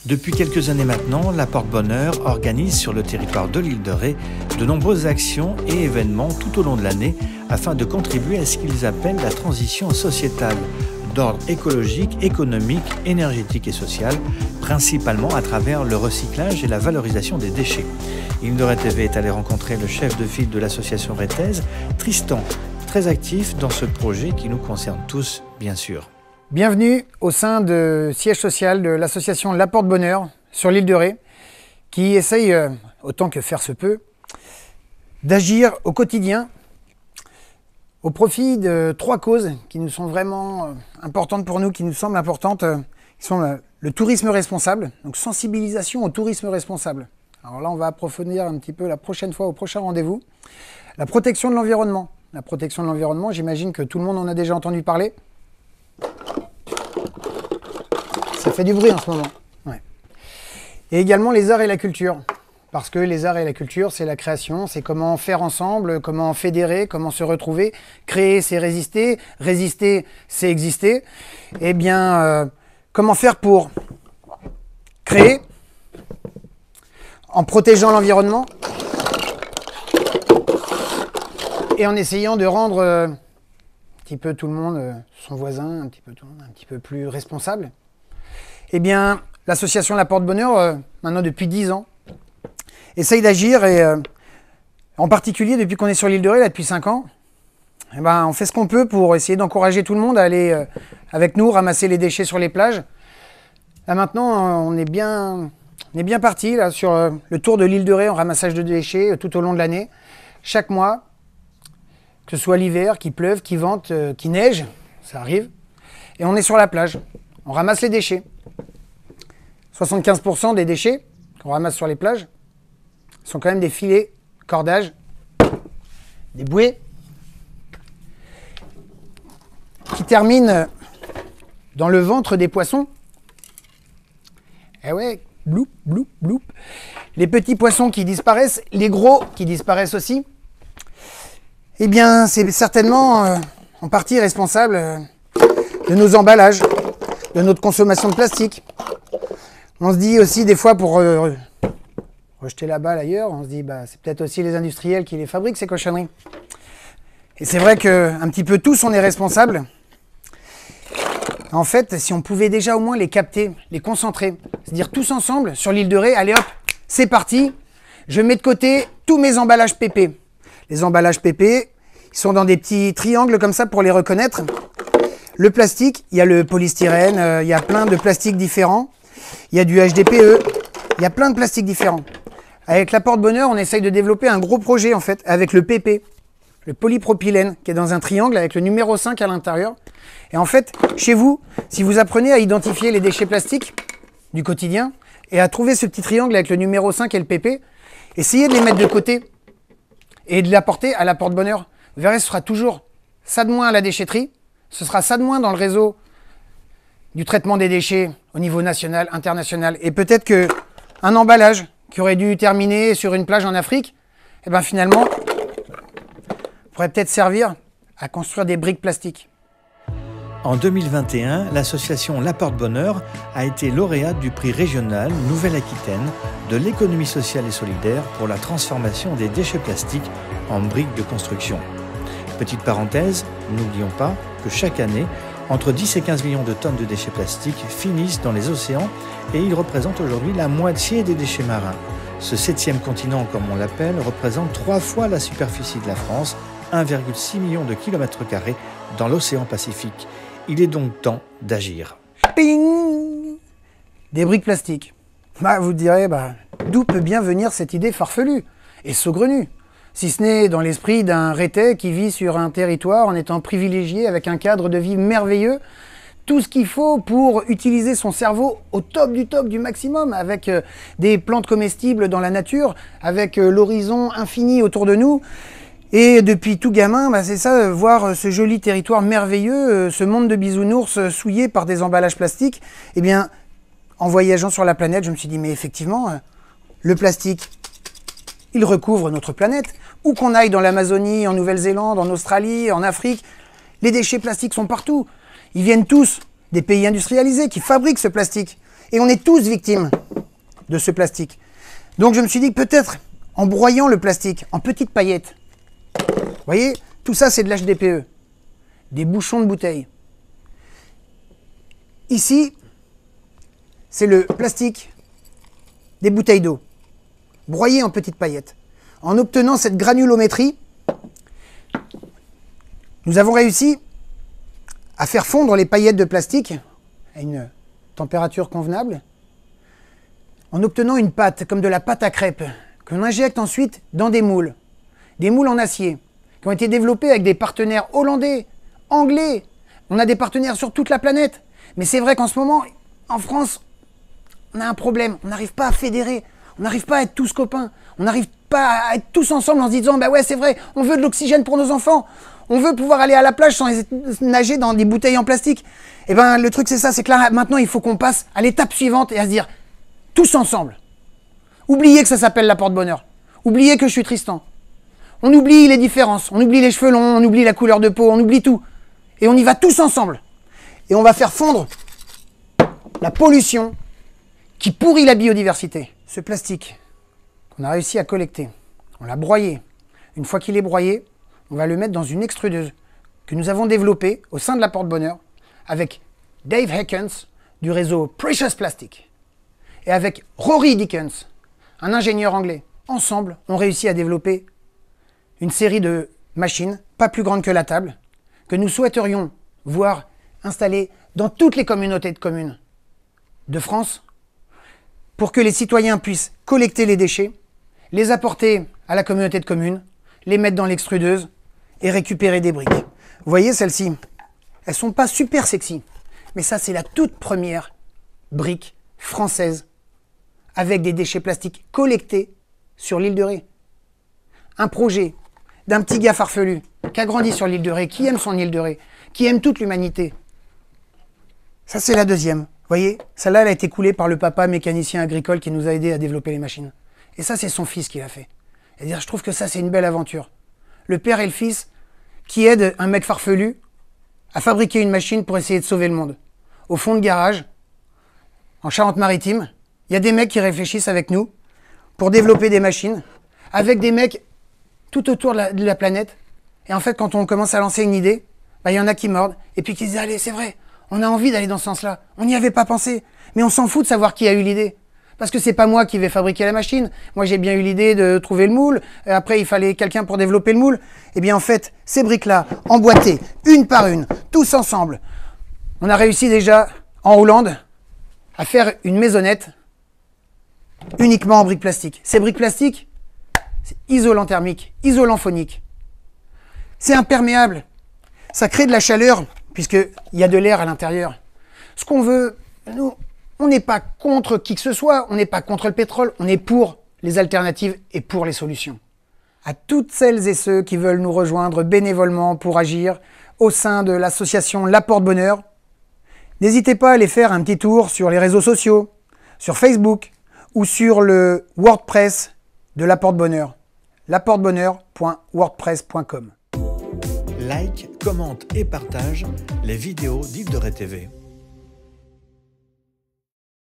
Depuis quelques années maintenant, la Porte-Bonheur organise sur le territoire de l'île de Ré de nombreuses actions et événements tout au long de l'année afin de contribuer à ce qu'ils appellent la transition sociétale d'ordre écologique, économique, énergétique et social, principalement à travers le recyclage et la valorisation des déchets. Île de Ré TV est allé rencontrer le chef de file de l'association rétaise, Tristan, très actif dans ce projet qui nous concerne tous, bien sûr. Bienvenue au sein du siège social de l'association La Porte-Bonheur sur l'île de Ré, qui essaye, autant que faire se peut, d'agir au quotidien au profit de trois causes qui nous sont vraiment importantes pour nous, qui nous semblent importantes, qui sont le tourisme responsable, donc sensibilisation au tourisme responsable. Alors là, on va approfondir un petit peu la prochaine fois, au prochain rendez-vous. La protection de l'environnement. La protection de l'environnement, j'imagine que tout le monde en a déjà entendu parler. Ça fait du bruit en ce moment. Ouais. Et également les arts et la culture. Parce que les arts et la culture, c'est la création, c'est comment faire ensemble, comment fédérer, comment se retrouver. Créer, c'est résister. Résister, c'est exister. Eh bien, comment faire pour créer en protégeant l'environnement et en essayant de rendre un petit peu tout le monde, son voisin, un petit peu tout le monde, un petit peu plus responsable. Eh bien, l'association La Porte-Bonheur, maintenant depuis 10 ans, essaye d'agir et en particulier depuis qu'on est sur l'île de Ré, là, depuis 5 ans, eh ben, on fait ce qu'on peut pour essayer d'encourager tout le monde à aller avec nous ramasser les déchets sur les plages. Là maintenant, on est bien parti là, sur le tour de l'île de Ré en ramassage de déchets tout au long de l'année. Chaque mois, que ce soit l'hiver, qu'il pleuve, qu'il vente, qu'il neige, ça arrive, et on est sur la plage, on ramasse les déchets. 75% des déchets qu'on ramasse sur les plages sont quand même des filets, cordages, des bouées, qui terminent dans le ventre des poissons. Eh ouais, bloup, bloup, bloup. Les petits poissons qui disparaissent, les gros qui disparaissent aussi. Eh bien, c'est certainement en partie responsable de nos emballages, de notre consommation de plastique. On se dit aussi des fois pour rejeter la balle ailleurs, on se dit bah c'est peut-être aussi les industriels qui les fabriquent ces cochonneries. Et c'est vrai qu'un petit peu tous on est responsables. En fait, si on pouvait déjà au moins les capter, les concentrer, c'est-à-dire tous ensemble sur l'île de Ré, allez hop, c'est parti, je mets de côté tous mes emballages PP. Les emballages PP, ils sont dans des petits triangles comme ça pour les reconnaître. Le plastique, il y a le polystyrène, il y a plein de plastiques différents. Il y a du HDPE, il y a plein de plastiques différents. Avec la Porte-Bonheur, on essaye de développer un gros projet en fait, avec le PP, le polypropylène, qui est dans un triangle avec le numéro 5 à l'intérieur. Et en fait, chez vous, si vous apprenez à identifier les déchets plastiques du quotidien et à trouver ce petit triangle avec le numéro 5 et le PP, essayez de les mettre de côté et de l'apporter à la Porte-Bonheur. Vous verrez, ce sera toujours ça de moins à la déchetterie, ce sera ça de moins dans le réseau du traitement des déchets au niveau national, international. Et peut-être qu'un emballage qui aurait dû terminer sur une plage en Afrique, eh ben finalement, pourrait peut-être servir à construire des briques plastiques. En 2021, l'association La Porte-Bonheur a été lauréate du prix régional Nouvelle-Aquitaine de l'économie sociale et solidaire pour la transformation des déchets plastiques en briques de construction. Petite parenthèse, n'oublions pas que chaque année, entre 10 et 15 millions de tonnes de déchets plastiques finissent dans les océans et ils représentent aujourd'hui la moitié des déchets marins. Ce 7e continent, comme on l'appelle, représente 3 fois la superficie de la France, 1,6 million de kilomètres carrés dans l'océan Pacifique. Il est donc temps d'agir. Ping! Des briques plastiques. Bah, vous direz, d'où peut bien venir cette idée farfelue et saugrenue? Si ce n'est dans l'esprit d'un Rétais qui vit sur un territoire en étant privilégié avec un cadre de vie merveilleux, tout ce qu'il faut pour utiliser son cerveau au top du maximum, avec des plantes comestibles dans la nature, avec l'horizon infini autour de nous. Et depuis tout gamin, c'est ça, voir ce joli territoire merveilleux, ce monde de bisounours souillé par des emballages plastiques. Eh bien, en voyageant sur la planète, je me suis dit, mais effectivement, le plastique, il recouvre notre planète. Où qu'on aille dans l'Amazonie, en Nouvelle-Zélande, en Australie, en Afrique, les déchets plastiques sont partout. Ils viennent tous des pays industrialisés qui fabriquent ce plastique. Et on est tous victimes de ce plastique. Donc je me suis dit que peut-être en broyant le plastique en petites paillettes, vous voyez, tout ça c'est de l'HDPE, des bouchons de bouteilles. Ici, c'est le plastique des bouteilles d'eau, broyé en petites paillettes. En obtenant cette granulométrie, nous avons réussi à faire fondre les paillettes de plastique à une température convenable, en obtenant une pâte, comme de la pâte à crêpes, qu'on injecte ensuite dans des moules en acier, qui ont été développés avec des partenaires hollandais, anglais. On a des partenaires sur toute la planète. Mais c'est vrai qu'en ce moment, en France, on a un problème. On n'arrive pas à fédérer. On n'arrive pas à être tous copains. On n'arrive pas à être tous ensemble en se disant, bah ouais, c'est vrai, on veut de l'oxygène pour nos enfants. On veut pouvoir aller à la plage sans nager dans des bouteilles en plastique. Et ben, le truc, c'est ça, c'est que là, maintenant, il faut qu'on passe à l'étape suivante et à se dire, tous ensemble. Oubliez que ça s'appelle la porte-bonheur. Oubliez que je suis Tristan. On oublie les différences, on oublie les cheveux longs, on oublie la couleur de peau, on oublie tout. Et on y va tous ensemble. Et on va faire fondre la pollution qui pourrit la biodiversité. Ce plastique qu'on a réussi à collecter, on l'a broyé. Une fois qu'il est broyé, on va le mettre dans une extrudeuse que nous avons développée au sein de la porte-bonheur avec Dave Heckens du réseau Precious Plastic et avec Rory Dickens, un ingénieur anglais. Ensemble, on réussit à développer une série de machines, pas plus grandes que la table, que nous souhaiterions voir installées dans toutes les communautés de communes de France pour que les citoyens puissent collecter les déchets, les apporter à la communauté de communes, les mettre dans l'extrudeuse et récupérer des briques. Vous voyez celles-ci, elles sont pas super sexy, mais ça c'est la toute première brique française avec des déchets plastiques collectés sur l'île de Ré. Un projet d'un petit gars farfelu qui a grandi sur l'île de Ré, qui aime son île de Ré, qui aime toute l'humanité. Ça, c'est la deuxième. Vous voyez, celle-là, elle a été coulée par le papa mécanicien agricole qui nous a aidés à développer les machines. Et ça, c'est son fils qui l'a fait. C'est-à-dire, je trouve que ça, c'est une belle aventure. Le père et le fils qui aident un mec farfelu à fabriquer une machine pour essayer de sauver le monde. Au fond de garage, en Charente-Maritime, il y a des mecs qui réfléchissent avec nous pour développer des machines avec des mecs tout autour de la planète. Et en fait, quand on commence à lancer une idée, bah, y en a qui mordent et puis qui disent « Allez, c'est vrai, on a envie d'aller dans ce sens-là. On n'y avait pas pensé. Mais on s'en fout de savoir qui a eu l'idée. Parce que c'est pas moi qui vais fabriquer la machine. Moi, j'ai bien eu l'idée de trouver le moule. Après, il fallait quelqu'un pour développer le moule. Eh bien, en fait, ces briques-là, emboîtées, une par une, tous ensemble, on a réussi déjà, en Hollande, à faire une maisonnette uniquement en briques plastiques. Ces briques plastiques, c'est isolant thermique, isolant phonique. C'est imperméable. Ça crée de la chaleur, puisqu'il y a de l'air à l'intérieur. Ce qu'on veut, nous, on n'est pas contre qui que ce soit, on n'est pas contre le pétrole, on est pour les alternatives et pour les solutions. À toutes celles et ceux qui veulent nous rejoindre bénévolement pour agir au sein de l'association La Porte-Bonheur, n'hésitez pas à aller faire un petit tour sur les réseaux sociaux, sur Facebook ou sur le WordPress de La Porte-Bonheur, laportebonheur.wordpress.com. Like, commente et partage les vidéos d'Île de Ré TV.